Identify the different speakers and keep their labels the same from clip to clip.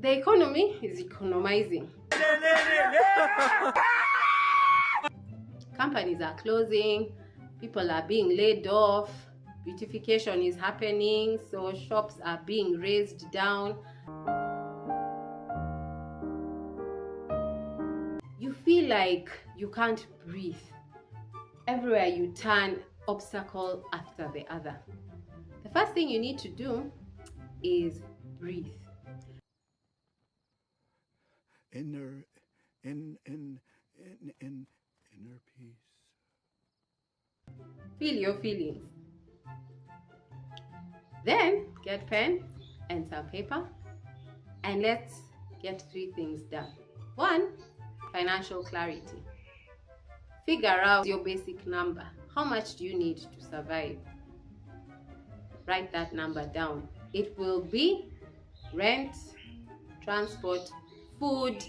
Speaker 1: The economy is economizing. Companies are closing, people are being laid off, beautification is happening, so shops are being raised down. You feel like you can't breathe. Everywhere you turn, obstacle after the other. The first thing you need to do is breathe.
Speaker 2: Inner peace.
Speaker 1: Feel your feelings. Then get pen and some paper and let's get 3 things done. 1, financial clarity. Figure out your basic number. How much do you need to survive? Write that number down. It will be rent, transport, food,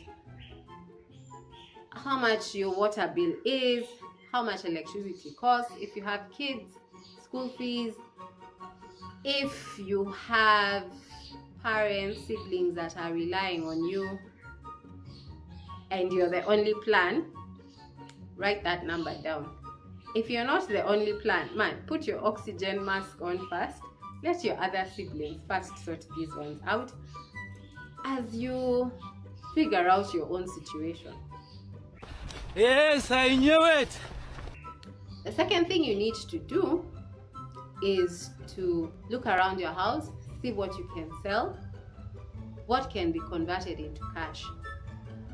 Speaker 1: how much your water bill is, how much electricity costs, if you have kids, school fees, if you have parents, siblings that are relying on you and you're the only plan, write that number down. If you're not the only plan, put your oxygen mask on first. Let your other siblings first sort these ones out as you figure out your own situation.
Speaker 3: Yes, I knew it.
Speaker 1: The second thing you need to do is to look around your house, see what you can sell, what can be converted into cash.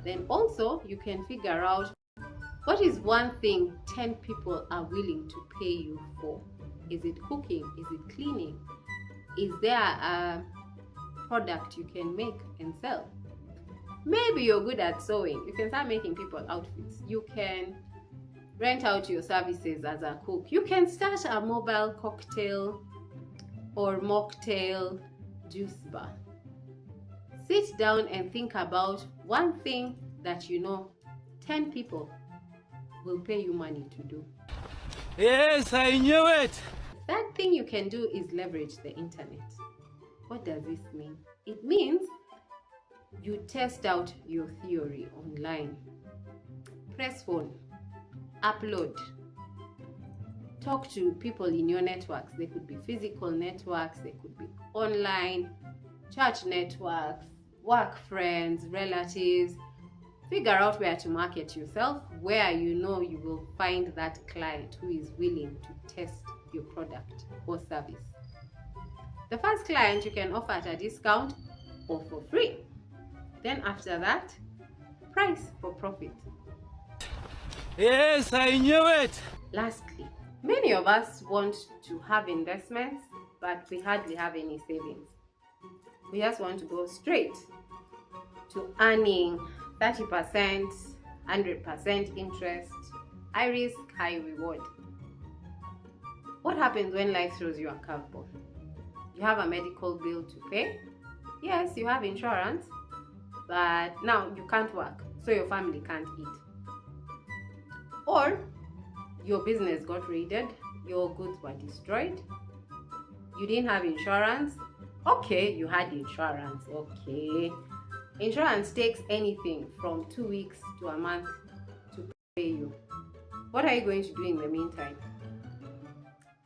Speaker 1: Then also you can figure out what is one thing 10 people are willing to pay you for. Is it cooking? Is it cleaning? Is there a product you can make and sell? Maybe you're good at sewing. You can start making people outfits. You can rent out your services as a cook. You can start a mobile cocktail or mocktail juice bar. Sit down and think about one thing that you know 10 people will pay you money to do.
Speaker 3: Yes, I knew it.
Speaker 1: That thing you can do is leverage the internet. What does this mean? It means you test out your theory online. Press phone, upload, talk to people in your networks. They could be physical networks, they could be online, church networks, work friends, relatives. Figure out where to market yourself, where you know you will find that client who is willing to test your product or service. The first client you can offer at a discount or for free. Then after that, price for profit.
Speaker 3: Yes, I knew it.
Speaker 1: Lastly, many of us want to have investments, but we hardly have any savings. We just want to go straight to earning 30%, 100% interest, high risk, high reward. What happens when life throws you a curveball? You have a medical bill to pay. Yes, you have insurance, but now you can't work, so your family can't eat. Or your business got raided, your goods were destroyed, you didn't have insurance. Okay, you had insurance, okay. Insurance takes anything from 2 weeks to a month to pay you. What are you going to do in the meantime?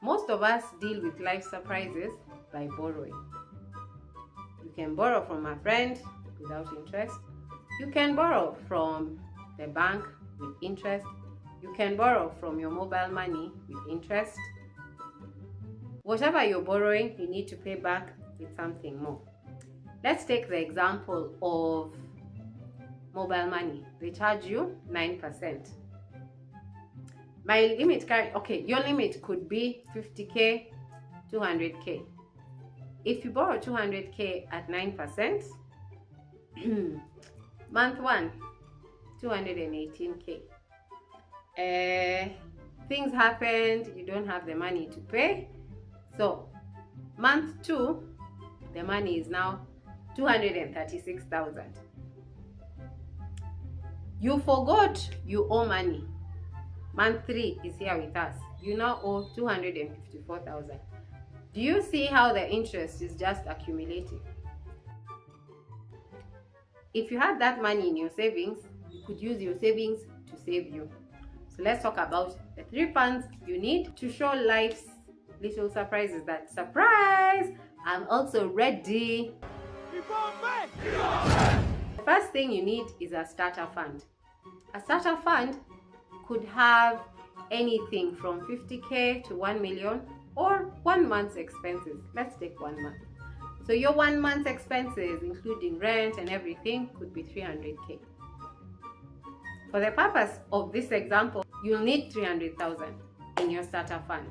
Speaker 1: Most of us deal with life surprises by borrowing. You can borrow from a friend without interest. You can borrow from the bank with interest. You can borrow from your mobile money with interest. Whatever you're borrowing, you need to pay back with something more. Let's take the example of mobile money. They charge you 9%. My limit, your limit could be 50K, 200K. If you borrow 200K at 9%, month 1, 218K. Things happened, you don't have the money to pay. So month 2, the money is now 236,000. You forgot you owe money. Month 3 is here with us. You now owe 254,000. Do you see how the interest is just accumulating? If you had that money in your savings, you could use your savings to save you. So let's talk about the 3 funds you need to show life's little surprises. That surprise! I'm also ready. The first thing you need is a starter fund. A starter fund could have anything from 50k to 1 million or 1 month's expenses. Let's take 1 month. So your 1 month's expenses, including rent and everything, could be 300k. For the purpose of this example, you'll need 300,000 in your starter fund.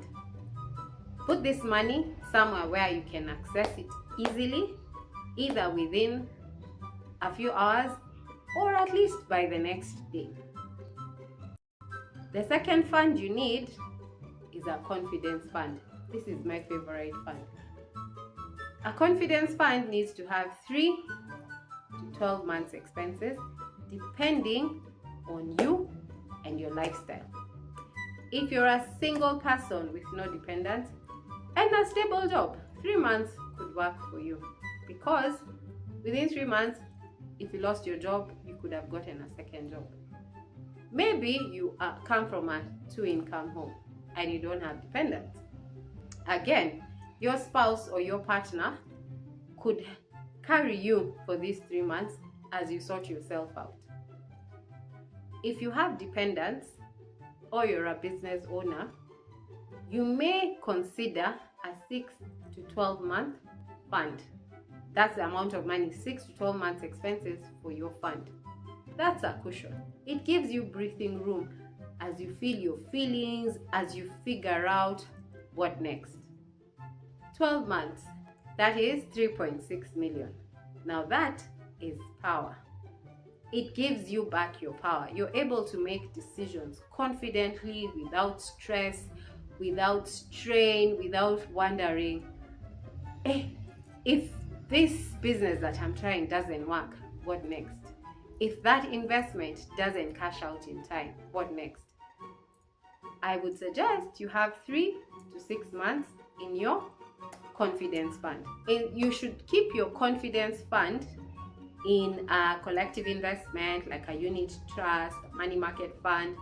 Speaker 1: Put this money somewhere where you can access it easily, either within a few hours or at least by the next day. The second fund you need is a confidence fund. This is my favorite fund. A confidence fund needs to have 3 to 12 months expenses depending on you and your lifestyle. If you're a single person with no dependents and a stable job, 3 months could work for you, because within 3 months, if you lost your job, you could have gotten a second job. Maybe you come from a 2-income home and you don't have dependents. Again, your spouse or your partner could carry you for these 3 months as you sort yourself out. If you have dependents or you're a business owner, you may consider a 6 to 12 month fund. That's the amount of money, 6 to 12 months expenses for your fund. That's a cushion. It gives you breathing room as you feel your feelings, as you figure out what next. 12 months, that is 3.6 million. Now that is power. It gives you back your power. You're able to make decisions confidently, without stress, without strain, without wondering, if this business that I'm trying doesn't work, what next? If that investment doesn't cash out in time, what next? I would suggest you have 3 to 6 months in your confidence fund. You should keep your confidence fund in a collective investment like a unit trust, a money market fund.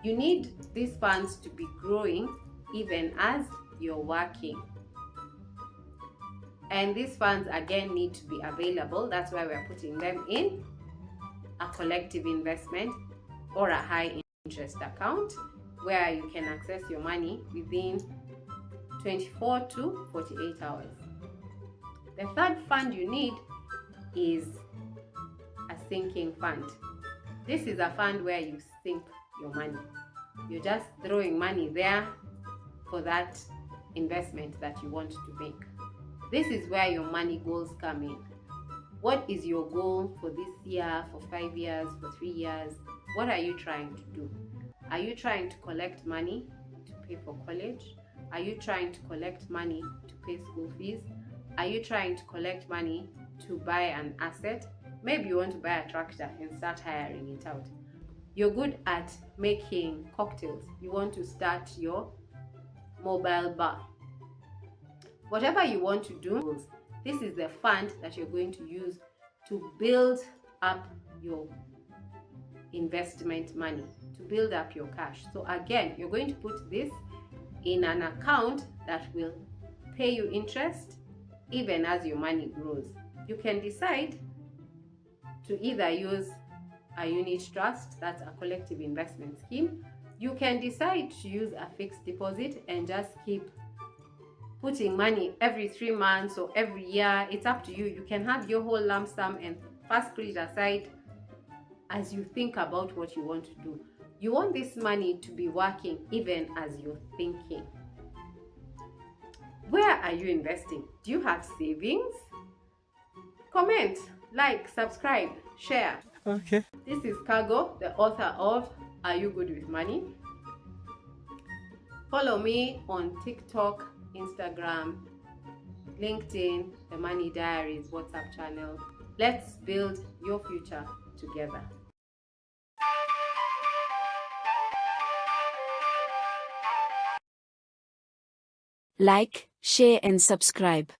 Speaker 1: You need these funds to be growing even as you're working. And these funds again need to be available. That's why we're putting them in a collective investment or a high interest account where you can access your money within 24 to 48 hours. The third fund you need is a sinking fund. This is a fund where you sink your money. You're just throwing money there for that investment that you want to make. This is where your money goals come in. What is your goal for this year, for 5 years, for 3 years? What are you trying to do? Are you trying to collect money to pay for college? Are you trying to collect money to pay school fees? Are you trying to collect money to buy an asset? Maybe you want to buy a tractor and start hiring it out. You're good at making cocktails. You want to start your mobile bar. Whatever you want to do, this is the fund that you're going to use to build up your investment money, to build up your cash. So again, you're going to put this in an account that will pay you interest even as your money grows. You can decide to either use a unit trust, that's a collective investment scheme. You can decide to use a fixed deposit and just keep putting money every 3 months or every year. It's up to you. You can have your whole lump sum and first put it aside as you think about what you want to do. You want this money to be working even as you're thinking. Where are you investing? Do you have savings? Comment, like, subscribe, share.
Speaker 3: Okay.
Speaker 1: This is Kago, the author of Are You Good With Money? Follow me on TikTok, Instagram, LinkedIn, the Money Diaries WhatsApp channel. Let's build your future together.
Speaker 4: Like, share and subscribe.